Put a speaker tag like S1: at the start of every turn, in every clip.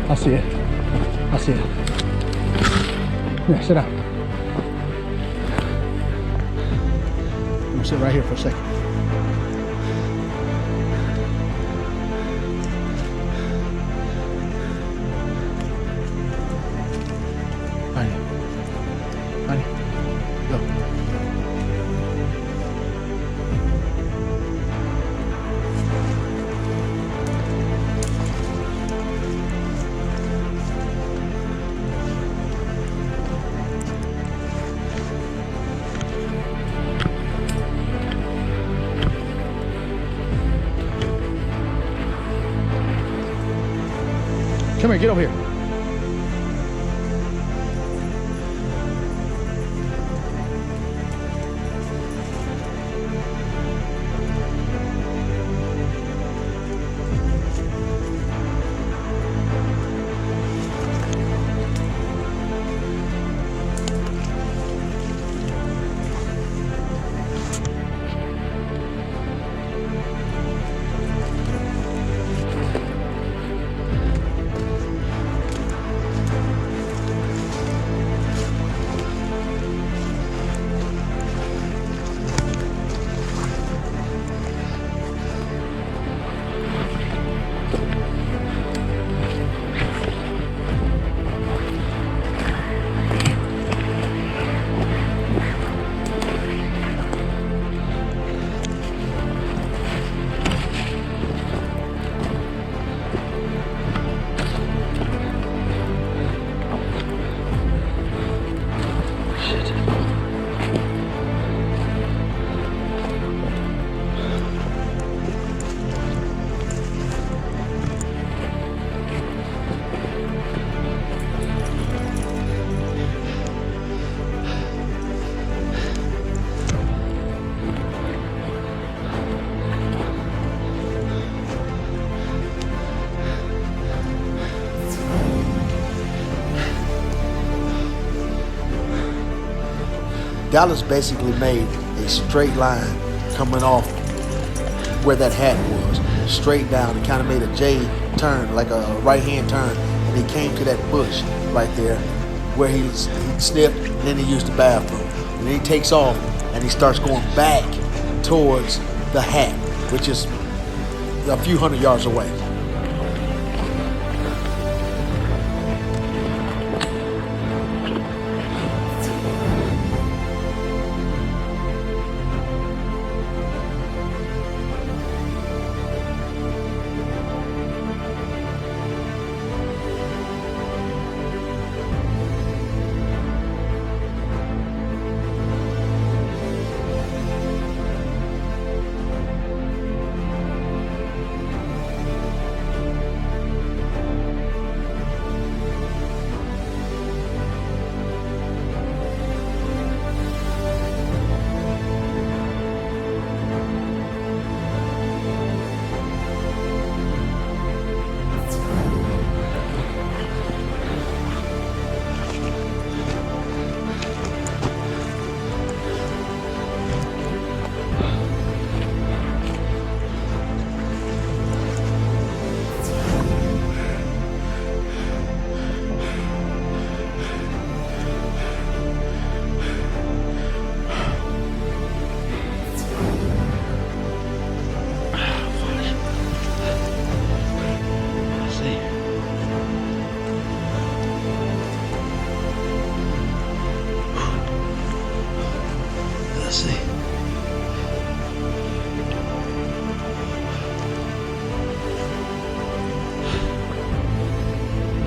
S1: I see it. I see it. Yeah, sit down. I'm gonna sit right here for a second. Honey. Honey. Go. Come here, get over here.
S2: Dallas basically made a straight line coming off where that hat was, straight down. He kind of made a J turn, like a right-hand turn, and he came to that bush right there where he sniffed, and then he used the bathroom. And then he takes off, and he starts going back towards the hat, which is a few hundred yards away.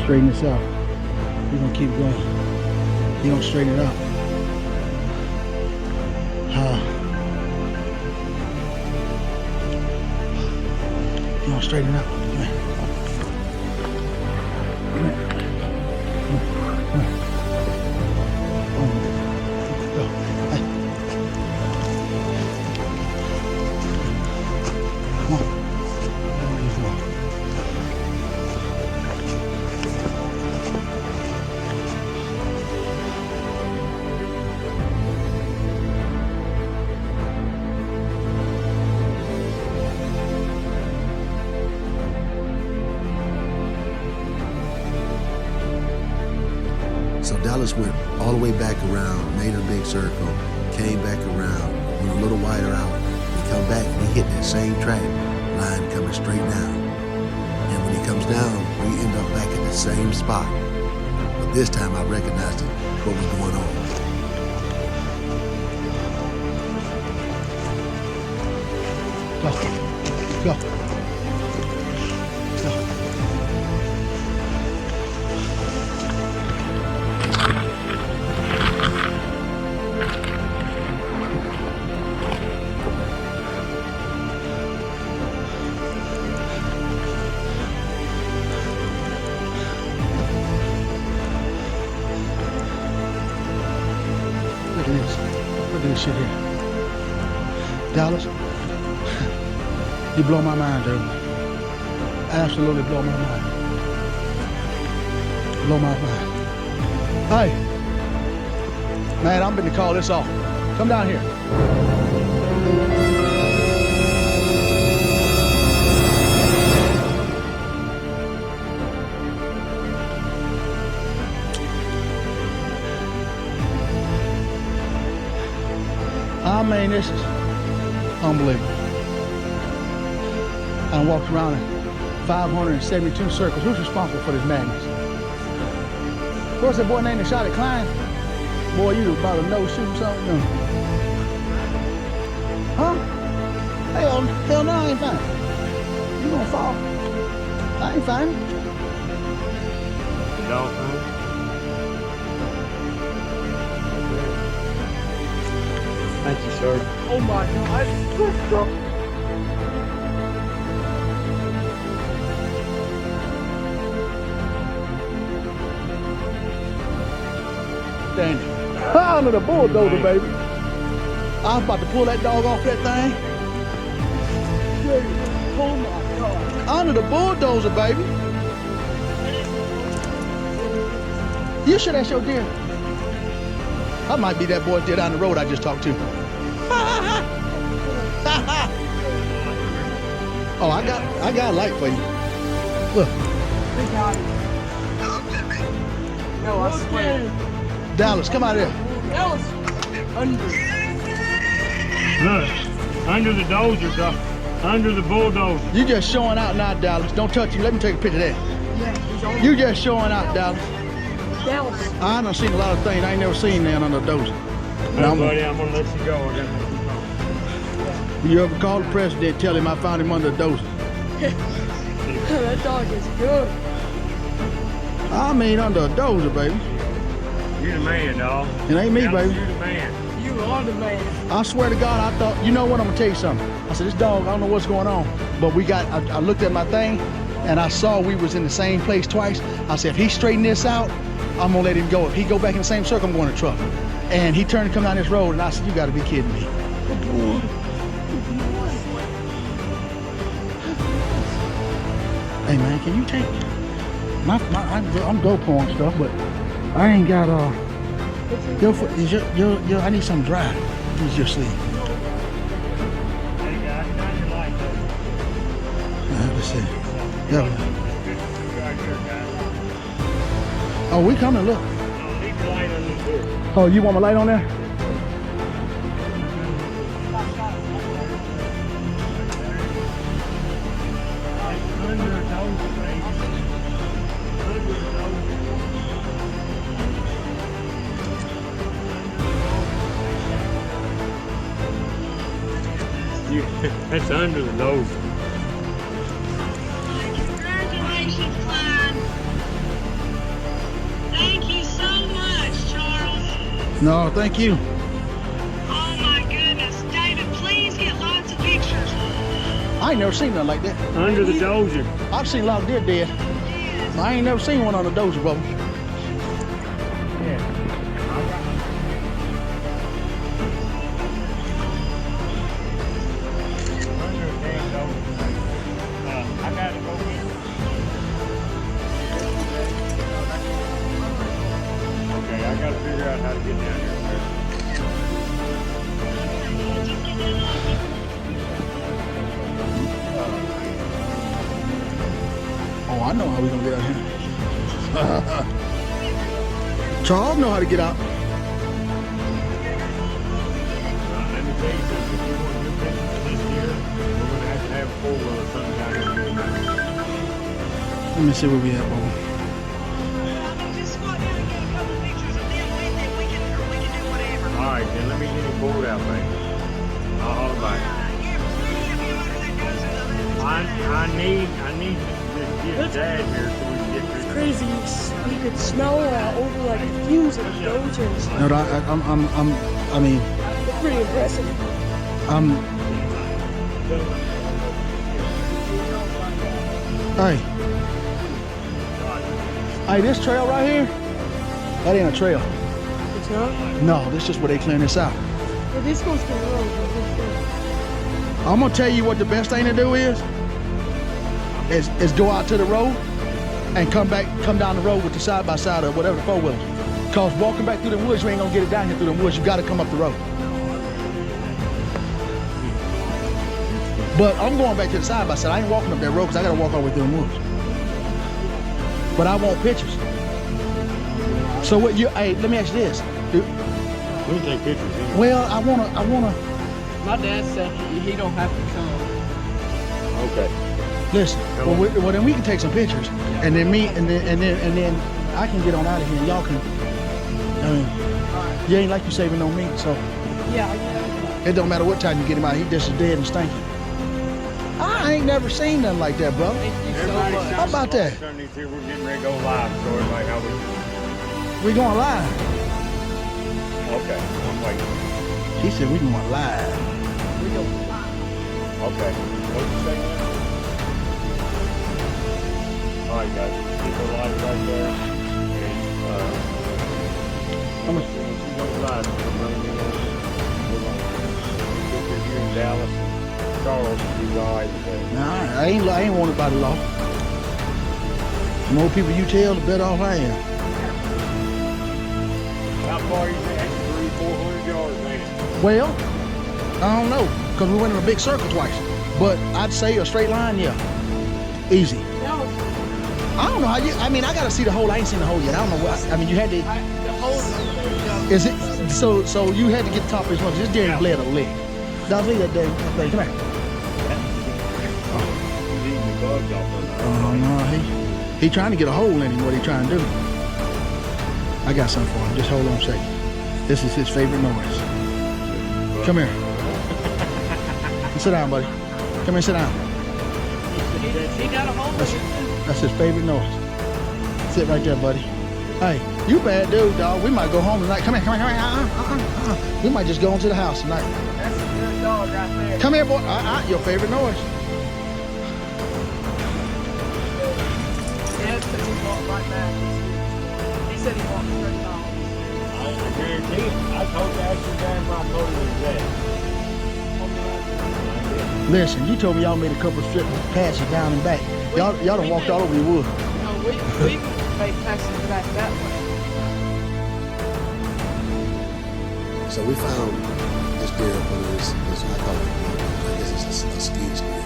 S1: Straighten this out. We're gonna keep going. You don't straighten it out. You don't straighten it out. Come here. Come here. Come here. Go. Hey. Come on.
S2: So Dallas went all the way back around, made a big circle, came back around, went a little wider out, and come back and he hit that same track line coming straight down. And when he comes down, we end up back at the same spot. But this time I recognized what was going on.
S1: Go. Go. Go. Look at this. Look at this shit here. Dallas. You blow my mind, dude. Absolutely blow my mind. Blow my mind. Hey. Man, I'm going to call this off. Come down here. I mean, this is unbelievable. I walked around in 572 circles. Who's responsible for this madness? What's that boy named that shot at Klines? Boy, you about to no shoot or something? No. Huh? Hell no, I ain't fine. You gonna fall. I ain't fine.
S3: No. Thank you, sir.
S4: Oh my God.
S1: Dang it. Under the bulldozer, baby. I was about to pull that dog off that thing.
S4: Oh my God.
S1: Under the bulldozer, baby. You should have showed deer. I might be that boy deer down the road I just talked to. Oh, I got a light for you. Look.
S4: We got it. No, I swear.
S1: Dallas, come out here.
S4: Dallas. Under.
S3: Look, under the dozer, doc. Under the bulldozer.
S1: You just showing out now, Dallas. Don't touch you. Let me take a picture of that.
S4: Yeah, he's on.
S1: You just showing out, Dallas.
S4: Dallas.
S1: I done seen a lot of things I ain't never seen down under a dozer.
S3: No, buddy, I'm gonna let you go. I got to
S1: You ever call the president, tell him I found him under a dozer?
S4: That dog is good.
S1: I mean under a dozer, baby.
S3: You the man, dog.
S1: It ain't me,
S3: Dallas,
S1: baby.
S3: You the man.
S4: You are the man.
S1: I swear to God, I thought, you know what, I'm gonna tell you something. I said, this dog, I don't know what's going on. But I looked at my thing and I saw we was in the same place twice. I said, if he straighten this out, I'm gonna let him go. If he go back in the same circle, I'm going to trouble. And he turned to come down this road and I said, you gotta be kidding me. Hey man, can you take I'm GoPro and stuff, but I ain't got I need something dry. Use your sleeve.
S3: Hey, guys, shine your light, though.
S1: Let's see. Yeah.
S3: Right here, guys.
S1: Oh, we coming, look.
S3: No, leave the light on this door.
S1: Oh, you want my light on there?
S3: Under the dozer, baby. Under the dozer. That's under the dozer.
S5: Congratulations, Klein. Thank you so much, Charles.
S1: No, thank you.
S5: Oh my goodness. David, please get lots of pictures.
S1: I ain't never seen nothing like that.
S3: Under the dozer.
S1: I've seen a lot of deer dead.
S5: Yes.
S1: I ain't never seen one on a dozer, brother.
S3: Yeah. Under a damn dozer. I gotta go get it. Okay, I gotta figure out how to get down here first.
S1: Oh, I know how we gonna get out here. Charles know how to get out.
S3: Let me tell you something. If you want good pictures this year, we're gonna have to have a 4-wheeler sometime in here.
S1: Let me see where we at, boy.
S5: I mean, just squat down and get a couple pictures of them with it. We can do whatever.
S3: All right, then let me get his board out, man. I'll haul it back.
S5: Yeah, plenty of you under that goes in the living.
S3: I need to just get Dad here so we can get this.
S4: Crazy. You could smell over like the fumes of the Dojers.
S1: No, I mean,
S4: It's pretty impressive.
S1: Hey, this trail right here, that ain't a trail.
S4: It's not?
S1: No, this is just where they clearing this out.
S4: Yeah, this goes to the road.
S1: I'm gonna tell you what the best thing to do is go out to the road and come down the road with the side by side or whatever the 4-wheeler. Cause walking back through the woods, you ain't gonna get it down here through the woods. You gotta come up the road. But I'm going back to the side by side. I ain't walking up that road because I gotta walk all the way through the woods. But I want pictures. So what you? Hey, let me ask you this.
S3: We can take pictures anyway.
S1: Well, I wanna.
S4: My dad said he don't have to come.
S3: Okay.
S1: Listen. Well, then we can take some pictures, and then then I can get on out of here, and y'all can. I mean, you ain't like you saving no meat, so
S4: Yeah.
S1: it don't matter what time you get him out. He just is dead and stinky. I ain't never seen nothing like that, bro.
S4: Thank you so
S3: Everybody
S4: much.
S1: How about that?
S3: Turn these here. We're getting ready to go live. So everybody, how we?
S1: We going live.
S3: Okay. I'm waiting.
S1: He said we going live.
S3: Okay. What you say now? All right, guys. Keep the light right there. And
S1: How much?
S3: when she goes live, we're running in. We're going to get here in Dallas and Charles. He's all right with that.
S1: Nah, I ain't worried about the law. The more people you tell, the better off I am.
S3: How far you at? 300-400 yards, man.
S1: Well, I don't know, because we went in a big circle twice. But I'd say a straight line, yeah. Easy. I don't know how you, I mean, I got to see the hole. I ain't seen the hole yet. I don't know what, I mean, you had to,
S4: The whole
S1: is it, so you had to get the top of his lungs. This Darren bled a lick. Now, see that thing, come here.
S3: He's eating the bugs off of
S1: Oh, no, he trying to get a hole in him, what he trying to do. I got something for him, just hold on a second. This is his favorite noise. Come here. Sit down, buddy. Come here, sit down.
S4: He got a hold of it.
S1: That's his favorite noise. Sit right there, buddy. Hey, you bad dude, dog. We might go home tonight. Come here, come here, come here. We might just go into the house tonight.
S4: That's a good dog right there.
S1: Come here, boy. Your favorite noise.
S4: Yeah, because he walked right back. He said he walked $30.
S3: I guarantee it. I told you, ask your dad where I told him it was at.
S1: Listen, you told me y'all made a couple of strip patches down and back. Y'all done walked all over the wood.
S4: No, we made passes back that way.
S2: So we found this deer up on this I call it, I guess it's a ski steer.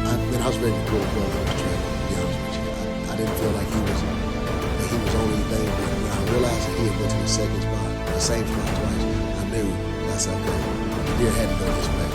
S2: I was ready to pull the plug on the trail, to be honest with you. I didn't feel like he was on anything, but when I realized that he had went to the same spot twice, I knew that's okay. The deer had to go this way.